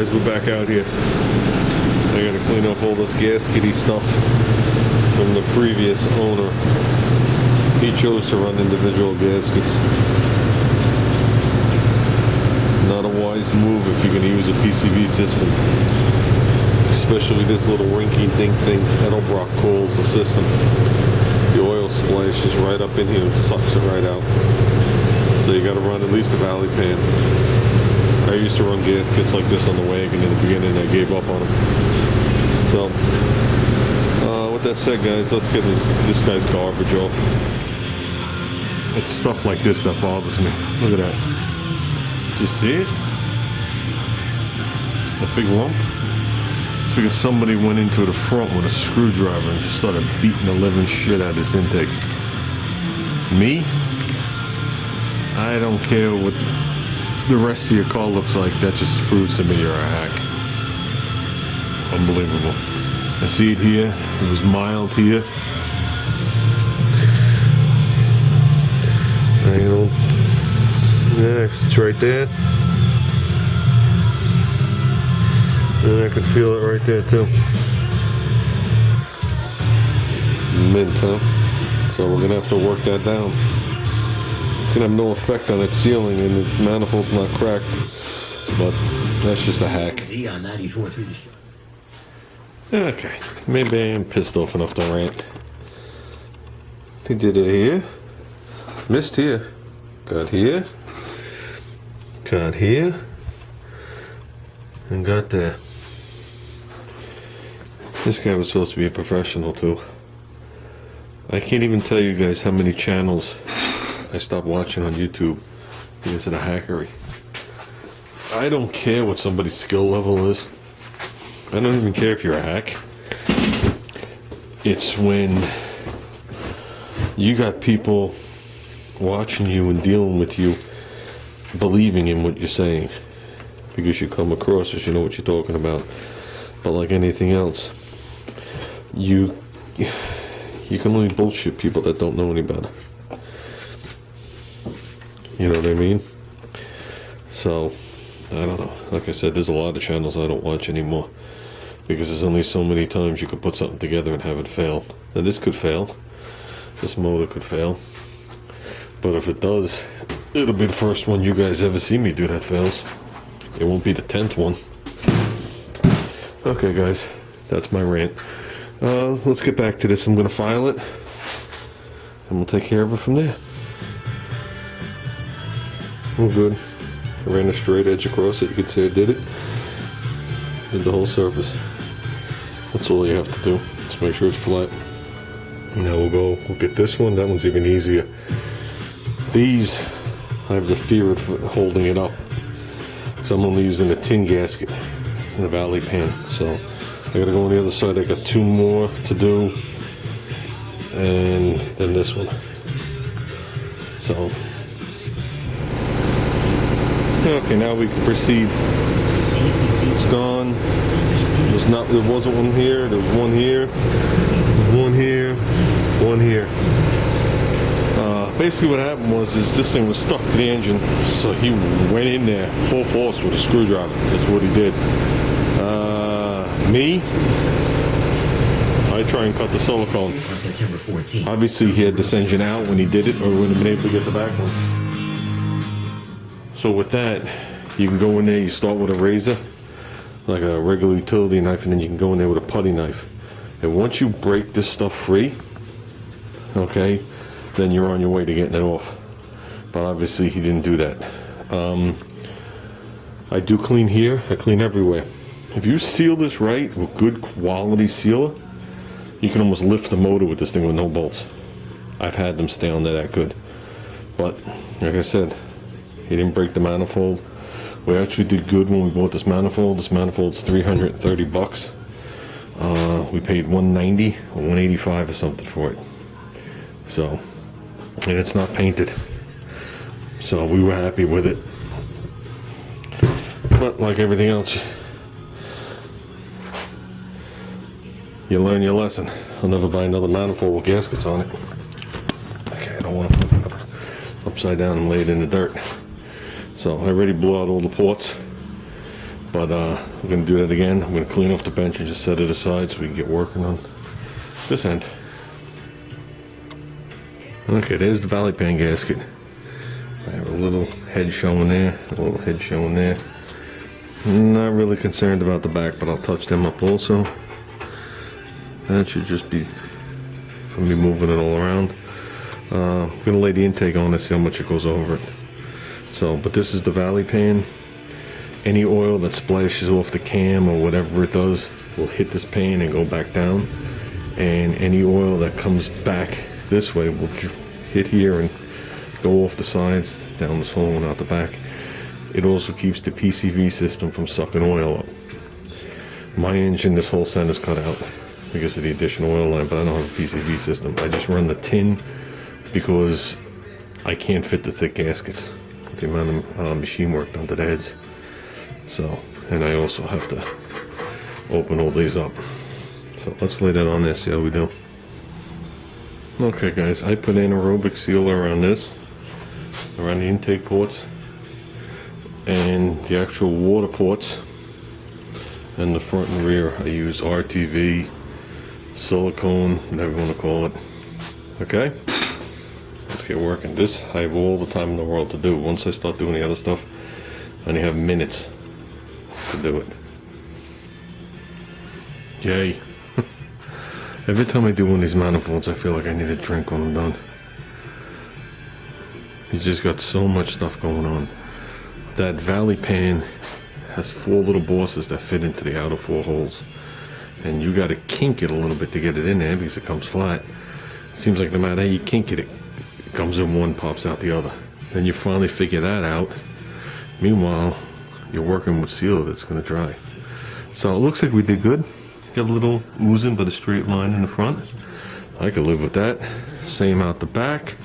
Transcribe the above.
guys, we're back out here. I gotta clean up all this gaskety stuff from the previous owner. He chose to run individual gaskets. Not a wise move if you're gonna use a PCV system. Especially this little rinky dink thing. Edelbrock calls the system. The oil splashes right up in here and sucks it right out. So you gotta run at least a valley pan. I used to run gaskets like this on the wagon in the beginning. I gave up on them. So, with that said, guys, let's get this guy's garbage off. It's stuff like this that bothers me. Look at that. Do you see it? A big lump? It's because somebody went into the front with a screwdriver and just started beating the living shit out of this intake. Me? I don't care what the rest of your car looks like. That just proves to me you're a hack. Unbelievable. I see it here. It was mild here. Yeah, it's right there. And I can feel it right there too. Mint, huh? So we're gonna have to work that down. It's gonna have no effect on its sealing, and the manifold's not cracked. But that's just a hack. Okay, maybe I am pissed off enough to rant. He did it here. Missed here. Got here. Got here. And got there. This guy was supposed to be a professional too. I can't even tell you guys how many channels I stopped watching on YouTube because of the hackery. I don't care what somebody's skill level is. I don't even care if you're a hack. It's when you got people watching you and dealing with you, believing in what you're saying because you come across as you know what you're talking about. But like anything else, you can only bullshit people that don't know any better. You know what I mean? So I don't know. Like I said, there's a lot of channels I don't watch anymore because there's only so many times you could put something together and have it fail. Now this could fail. This motor could fail. But if it does, it'll be the first one you guys ever see me do that fails. It won't be the 10th one. Okay, guys, that's my rant. Let's get back to this. I'm going to file it, and we'll take care of it from there. I'm good. I ran a straight edge across it. You can see I did it. Did the whole surface. That's all you have to do. Just make sure it's flat. Now we'll get this one. That one's even easier. These, I have the fear of holding it up. So I'm only using a tin gasket and a valley pan. So I gotta go on the other side. I got 2 more to do. And then this one. So, okay, now we can proceed. It's gone. There wasn't one here. There was one here. One here. One here. Basically what happened was this thing was stuck to the engine, so he went in there full force with a screwdriver. That's what he did. Me, I try and cut the silicone. Obviously he had this engine out when he did it, or we wouldn't have been able to get the back one. So with that, you can go in there, you start with a razor, like a regular utility knife, and then you can go in there with a putty knife. And once you break this stuff free, okay, then you're on your way to getting it off. But obviously he didn't do that. I do clean here, I clean everywhere. If you seal this right with good quality sealer, you can almost lift the motor with this thing with no bolts. I've had them stay on there that good. But like I said, he didn't break the manifold. We actually did good when we bought this manifold. This manifold's $330. We paid $190 or $185 or something for it. So, and it's not painted. So we were happy with it. But like everything else, you learn your lesson. I'll never buy another manifold with gaskets on it. Okay, I don't want to flip it upside down and lay it in the dirt. So I already blew out all the ports. But we're going to do that again. I'm going to clean off the bench and just set it aside so we can get working on this end. Okay, there's the valley pan gasket. I have a little head showing there, a little head showing there. Not really concerned about the back, but I'll touch them up also. That should just be from me moving it all around. I'm going to lay the intake on it, see how much it goes over it. So, but this is the valley pan. Any oil that splashes off the cam or whatever it does will hit this pan and go back down. And any oil that comes back this way will hit here and go off the sides, down this hole and out the back. It also keeps the PCV system from sucking oil up. My engine, this whole center is cut out because of the additional oil line, but I don't have a PCV system. I just run the tin because I can't fit the thick gaskets with the amount of machine work done to the heads. So, and I also have to open all these up. So let's lay that on there, see how we do. Okay guys, I put anaerobic sealer around this, around the intake ports, and the actual water ports, and the front and rear I use RTV, silicone, whatever you want to call it. Okay, let's get working. This I have all the time in the world to do. Once I start doing the other stuff, I only have minutes to do it. Yay. Every time I do one of these manifolds, I feel like I need a drink when I'm done. You just got so much stuff going on. That valley pan has 4 little bosses that fit into the outer 4 holes. And you got to kink it a little bit to get it in there because it comes flat. It seems like no matter how you kink it, it comes in one, pops out the other. Then you finally figure that out. Meanwhile, you're working with sealer that's going to dry. So it looks like we did good. Got a little oozing but a straight line in the front. I could live with that. Same out the back.